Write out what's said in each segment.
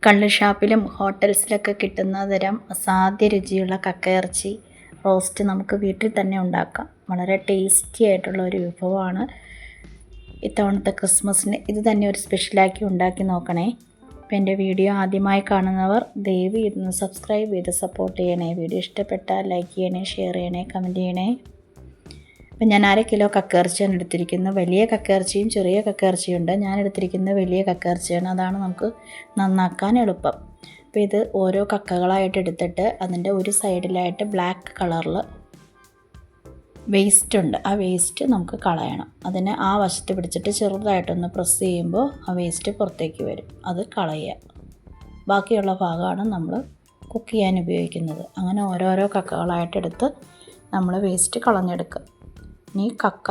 കള്ള് ഷാപ്പിലും ഹോട്ടൽസിലൊക്കെ കിട്ടുന്ന തരം അസാധ്യ രുചിയുള്ള കക്കയിറച്ചി റോസ്റ്റ് നമുക്ക് വീട്ടിൽ തന്നെ ഉണ്ടാക്കാം. വളരെ ടേസ്റ്റി ആയിട്ടുള്ള ഒരു വിഭവമാണ്. ഇത്തവണത്തെ ക്രിസ്മസിന് ഇത് തന്നെ ഒരു സ്പെഷ്യലാക്കി ഉണ്ടാക്കി നോക്കണേ. അപ്പോൾ എൻ്റെ വീഡിയോ ആദ്യമായി കാണുന്നവർ ദയവ് ഇതൊന്ന് സബ്സ്ക്രൈബ് ചെയ്ത് സപ്പോർട്ട് ചെയ്യണേ. വീഡിയോ ഇഷ്ടപ്പെട്ടാൽ ലൈക്ക് ചെയ്യണേ, ഷെയർ ചെയ്യണേ, കമൻറ്റ് ചെയ്യണേ. അപ്പം ഞാൻ 1/2 കിലോ കക്കയിറച്ചിയാണ് എടുത്തിരിക്കുന്നത്. വലിയ കക്കയിറച്ചിയും ചെറിയ കക്കയിറച്ചിയും ഉണ്ട്. ഞാൻ എടുത്തിരിക്കുന്നത് വലിയ കക്കയിറച്ചിയാണ്. അതാണ് നമുക്ക് നന്നാക്കാൻ എളുപ്പം. അപ്പോൾ ഇത് ഓരോ കക്കകളായിട്ട് എടുത്തിട്ട് അതിൻ്റെ ഒരു സൈഡിലായിട്ട് ബ്ലാക്ക് കളറിൽ വേസ്റ്റ് ഉണ്ട്. ആ വേസ്റ്റ് നമുക്ക് കളയണം. അതിനെ ആ വശത്ത് പിടിച്ചിട്ട് ചെറുതായിട്ടൊന്ന് പ്രസ് ചെയ്യുമ്പോൾ ആ വേസ്റ്റ് പുറത്തേക്ക് വരും. അത് കളയുക. ബാക്കിയുള്ള ഭാഗമാണ് നമ്മൾ കുക്ക് ചെയ്യാൻ ഉപയോഗിക്കുന്നത്. അങ്ങനെ ഓരോരോ കക്കകളായിട്ടെടുത്ത് നമ്മൾ വേസ്റ്റ് കളഞ്ഞെടുക്കുക. ഇനി കക്ക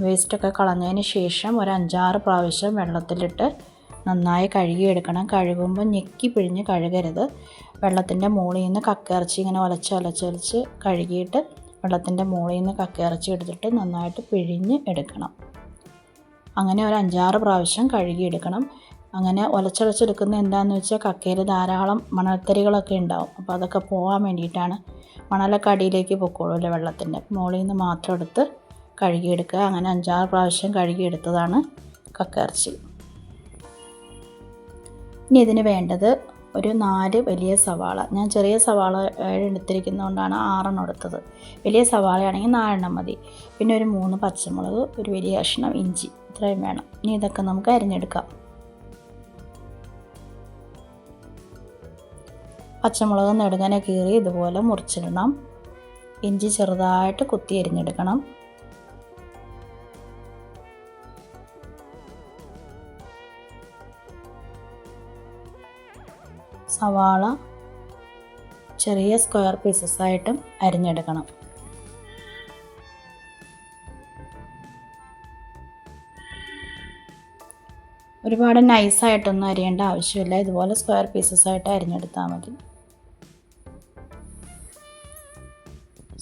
വേസ്റ്റൊക്കെ കളഞ്ഞതിന് ശേഷം ഒരു 5-6 പ്രാവശ്യം വെള്ളത്തിലിട്ട് നന്നായി കഴുകിയെടുക്കണം. കഴുകുമ്പോൾ ഞെക്കി പിഴിഞ്ഞ് കഴുകരുത്. വെള്ളത്തിൻ്റെ മുകളിൽ നിന്ന് കക്കയിറച്ചി ഇങ്ങനെ ഒലച്ച് കഴുകിയിട്ട് വെള്ളത്തിൻ്റെ മുകളിൽ നിന്ന് കക്കയിറച്ചി എടുത്തിട്ട് നന്നായിട്ട് പിഴിഞ്ഞ് എടുക്കണം. അങ്ങനെ ഒരു 5-6 പ്രാവശ്യം കഴുകിയെടുക്കണം. അങ്ങനെ ഒലച്ചെടുക്കുന്നത് എന്താണെന്ന് വെച്ചാൽ കക്കയിൽ ധാരാളം മണൽത്തരികളൊക്കെ ഉണ്ടാവും. അപ്പോൾ അതൊക്കെ പോകാൻ വേണ്ടിയിട്ടാണ്. മണലൊക്കെ അടിയിലേക്ക് പൊക്കോളൂല്ലോ വെള്ളത്തിൻ്റെ. മുകളിൽ നിന്ന് മാത്രം എടുത്ത് കഴുകിയെടുക്കുക. അങ്ങനെ 5-6 പ്രാവശ്യം കഴുകിയെടുത്തതാണ് കക്കയിറച്ചി. ഇനി ഇതിന് വേണ്ടത് ഒരു 4 വലിയ സവാള. ഞാൻ ചെറിയ സവാള എടുത്തിരിക്കുന്നതുകൊണ്ടാണ് 6 എടുത്തത്. വലിയ സവാളയാണെങ്കിൽ 4 മതി. പിന്നെ ഒരു 3 പച്ചമുളക്, ഒരു വലിയ കഷ്ണം ഇഞ്ചി, ഇത്രയും വേണം. ഇനി ഇതൊക്കെ നമുക്ക് അരിഞ്ഞെടുക്കാം. പച്ചമുളക് നെടുങ്ങനെ കീറി ഇതുപോലെ മുറിച്ചിടണം. ഇഞ്ചി ചെറുതായിട്ട് കുത്തി അരിഞ്ഞെടുക്കണം. സവാള ചെറിയ സ്ക്വയർ പീസസായിട്ടും അരിഞ്ഞെടുക്കണം. ഒരുപാട് നൈസായിട്ടൊന്നും അരിയേണ്ട ആവശ്യമില്ല. ഇതുപോലെ സ്ക്വയർ പീസസായിട്ട് അരിഞ്ഞെടുത്താൽ മതി.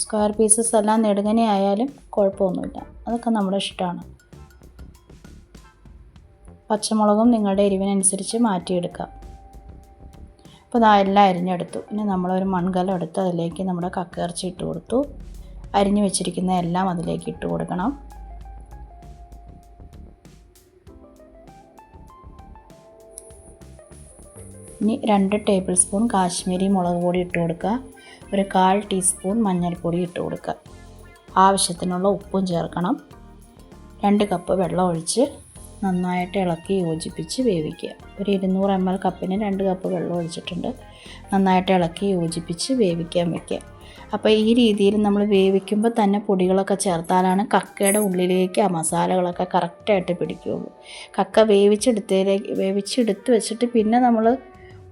സ്ക്വയർ പീസസ് എല്ലാം നെടുങ്ങനെ ആയാലും കുഴപ്പമൊന്നുമില്ല. അതൊക്കെ നമ്മുടെ ഇഷ്ടമാണ്. പച്ചമുളകും നിങ്ങളുടെ എരിവിനനുസരിച്ച് മാറ്റിയെടുക്കാം. അപ്പോൾ എല്ലാം അരിഞ്ഞെടുത്തു. ഇനി നമ്മളൊരു മൺകലം എടുത്ത് അതിലേക്ക് നമ്മുടെ കക്കയിറച്ചി ഇട്ട് കൊടുത്തു. അരിഞ്ഞു വെച്ചിരിക്കുന്ന എല്ലാം അതിലേക്ക് ഇട്ട് കൊടുക്കണം. ഇനി 2 ടേബിൾ സ്പൂൺ കാശ്മീരി മുളക് പൊടി ഇട്ട് കൊടുക്കുക. ഒരു 1/4 ടീസ്പൂൺ മഞ്ഞൾപ്പൊടി ഇട്ട് കൊടുക്കുക. ആവശ്യത്തിനുള്ള ഉപ്പും ചേർക്കണം. 2 കപ്പ് വെള്ളം ഒഴിച്ച് നന്നായിട്ട് ഇളക്കി യോജിപ്പിച്ച് വേവിക്കുക. ഒരു 200 ml കപ്പിന് 2 കപ്പ് വെള്ളം ഒഴിച്ചിട്ടുണ്ട്. നന്നായിട്ട് ഇളക്കി യോജിപ്പിച്ച് വേവിക്കാൻ വയ്ക്കുക. അപ്പോൾ ഈ രീതിയിൽ നമ്മൾ വേവിക്കുമ്പോൾ തന്നെ പൊടികളൊക്കെ ചേർത്താലാണ് കക്കയുടെ ഉള്ളിലേക്ക് ആ മസാലകളൊക്കെ കറക്റ്റായിട്ട് പിടിക്കുകയുള്ളൂ. കക്ക വേവിച്ചെടുത്ത് വെച്ചിട്ട് പിന്നെ നമ്മൾ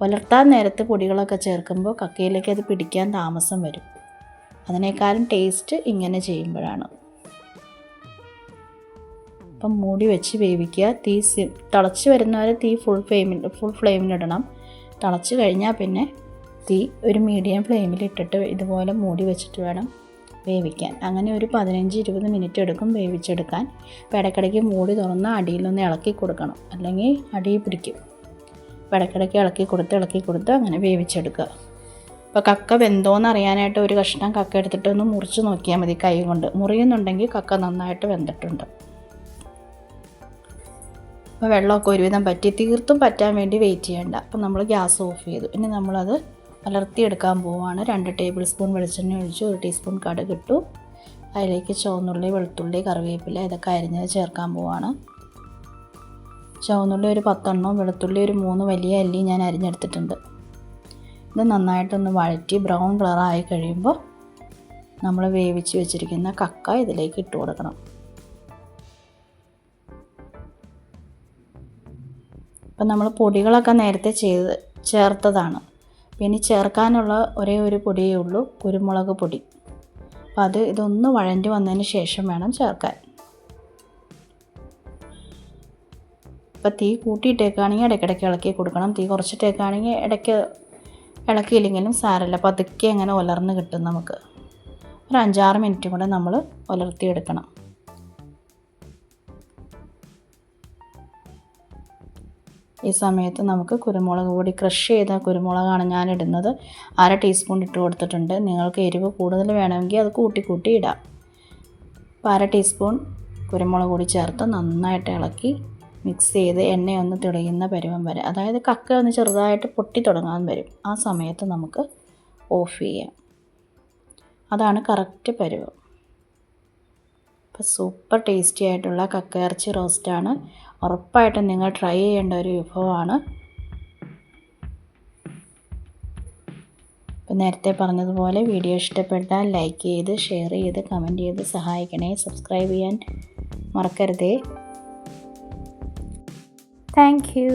ഉലർത്താൻ നേരത്ത് പൊടികളൊക്കെ ചേർക്കുമ്പോൾ കക്കയിലേക്ക് അത് പിടിക്കാൻ താമസം വരും. അതിനേക്കാളും ടേസ്റ്റ് ഇങ്ങനെ ചെയ്യുമ്പോഴാണ്. അപ്പം മൂടി വെച്ച് വേവിക്കുക. തീ തിളച്ച് വരുന്നവരെ തീ ഫുൾ ഫ്ലെയിമിലിടണം. തിളച്ച് കഴിഞ്ഞാൽ പിന്നെ തീ ഒരു മീഡിയം ഫ്ലെയിമിലിട്ടിട്ട് ഇതുപോലെ മൂടി വെച്ചിട്ട് വേണം വേവിക്കാൻ. അങ്ങനെ ഒരു 15-20 മിനിറ്റ് എടുക്കും വേവിച്ചെടുക്കാൻ. അപ്പോൾ ഇടയ്ക്കിടയ്ക്ക് മൂടി തുറന്ന് അടിയിലൊന്ന് ഇളക്കി കൊടുക്കണം, അല്ലെങ്കിൽ അടിയിൽ പിടിക്കും. അപ്പോൾ ഇടയ്ക്കിടയ്ക്ക് ഇളക്കി കൊടുത്ത് അങ്ങനെ വേവിച്ചെടുക്കുക. അപ്പോൾ കക്ക വെന്തോന്ന് അറിയാനായിട്ട് ഒരു കഷ്ണം കക്ക എടുത്തിട്ട് ഒന്ന് മുറിച്ച് നോക്കിയാൽ മതി കൈ കൊണ്ട്. മുറിയുന്നുണ്ടെങ്കിൽ കക്ക നന്നായിട്ട് വെന്തിട്ടുണ്ട്. അപ്പോൾ വെള്ളമൊക്കെ ഒരുവിധം തീർത്തും പറ്റാൻ വേണ്ടി വെയിറ്റ് ചെയ്യേണ്ട. അപ്പോൾ നമ്മൾ ഗ്യാസ് ഓഫ് ചെയ്തു. ഇനി നമ്മളത് വളർത്തിയെടുക്കാൻ പോവുകയാണ്. 2 ടേബിൾ സ്പൂൺ വെളിച്ചെണ്ണ ഒഴിച്ചു. 1 ടീസ്പൂൺ കടുക് ഇട്ടു. അതിലേക്ക് ചുവന്നുള്ളി, വെളുത്തുള്ളി, കറിവേപ്പില ഇതൊക്കെ അരിഞ്ഞത് ചേർക്കാൻ പോവുകയാണ്. ചുവന്നുള്ളി ഒരു 10 എണ്ണം, വെളുത്തുള്ളി ഒരു 3 വലിയ അല്ലി ഞാൻ അരിഞ്ഞെടുത്തിട്ടുണ്ട്. ഇത് നന്നായിട്ടൊന്ന് വഴറ്റി ബ്രൗൺ കളറായി കഴിയുമ്പോൾ നമ്മൾ വേവിച്ച് വെച്ചിരിക്കുന്ന കക്ക ഇതിലേക്ക് ഇട്ട് കൊടുക്കണം. അപ്പം നമ്മൾ പൊടികളൊക്കെ നേരത്തെ ചേർത്തതാണ്. പിന്നെ ചേർക്കാനുള്ള ഒരേ ഒരു പൊടിയേ ഉള്ളൂ, കുരുമുളക് പൊടി. അപ്പോൾ ഇതൊന്ന് വഴണ്ടി വന്നതിന് ശേഷം വേണം ചേർക്കാൻ. അപ്പോൾ തീ കൂട്ടിയിട്ടേക്കാണെങ്കിൽ ഇടയ്ക്കിടയ്ക്ക് ഇളക്കി കൊടുക്കണം. തീ കുറച്ചിട്ടേക്കാണെങ്കിൽ ഇടയ്ക്ക് ഇളക്കിയില്ലെങ്കിലും സാരമില്ല, പതുക്കെ അങ്ങനെ ഉലർന്ന് കിട്ടും നമുക്ക്. ഒരു 5-6 മിനിറ്റും കൂടെ നമ്മൾ ഉലർത്തിയെടുക്കണം. ഈ സമയത്ത് നമുക്ക് കുരുമുളക് പൊടി, ക്രഷ് ചെയ്ത കുരുമുളകാണ് ഞാൻ ഇടുന്നത്. 1/2 ടീസ്പൂൺ ഇട്ട് കൊടുത്തിട്ടുണ്ട്. നിങ്ങൾക്ക് എരിവ് കൂടുതൽ വേണമെങ്കിൽ അത് കൂട്ടി ഇടാം. അപ്പോൾ 1/2 ടീസ്പൂൺ കുരുമുളക് പൊടി ചേർത്ത് നന്നായിട്ട് ഇളക്കി മിക്സ് ചെയ്ത് എണ്ണയൊന്ന് തെളിയുന്ന പരുവം വരെ, അതായത് കക്ക ഒന്ന് ചെറുതായിട്ട് പൊട്ടി തുടങ്ങാൻ വരും. ആ സമയത്ത് നമുക്ക് ഓഫ് ചെയ്യാം. അതാണ് കറക്റ്റ് പരുവം. അപ്പോൾ സൂപ്പർ ടേസ്റ്റി ആയിട്ടുള്ള കക്ക ഇറച്ചി റോസ്റ്റാണ്. ഉറപ്പായിട്ടും നിങ്ങൾ ട്രൈ ചെയ്യേണ്ട ഒരു വിഭവമാണ്. ഇപ്പോൾ നേരത്തെ പറഞ്ഞതുപോലെ വീഡിയോ ഇഷ്ടപ്പെട്ടാൽ ലൈക്ക് ചെയ്ത്, ഷെയർ ചെയ്ത്, കമൻറ്റ് ചെയ്ത് സഹായിക്കണേ. സബ്സ്ക്രൈബ് ചെയ്യാൻ മറക്കരുതേ. Thank you.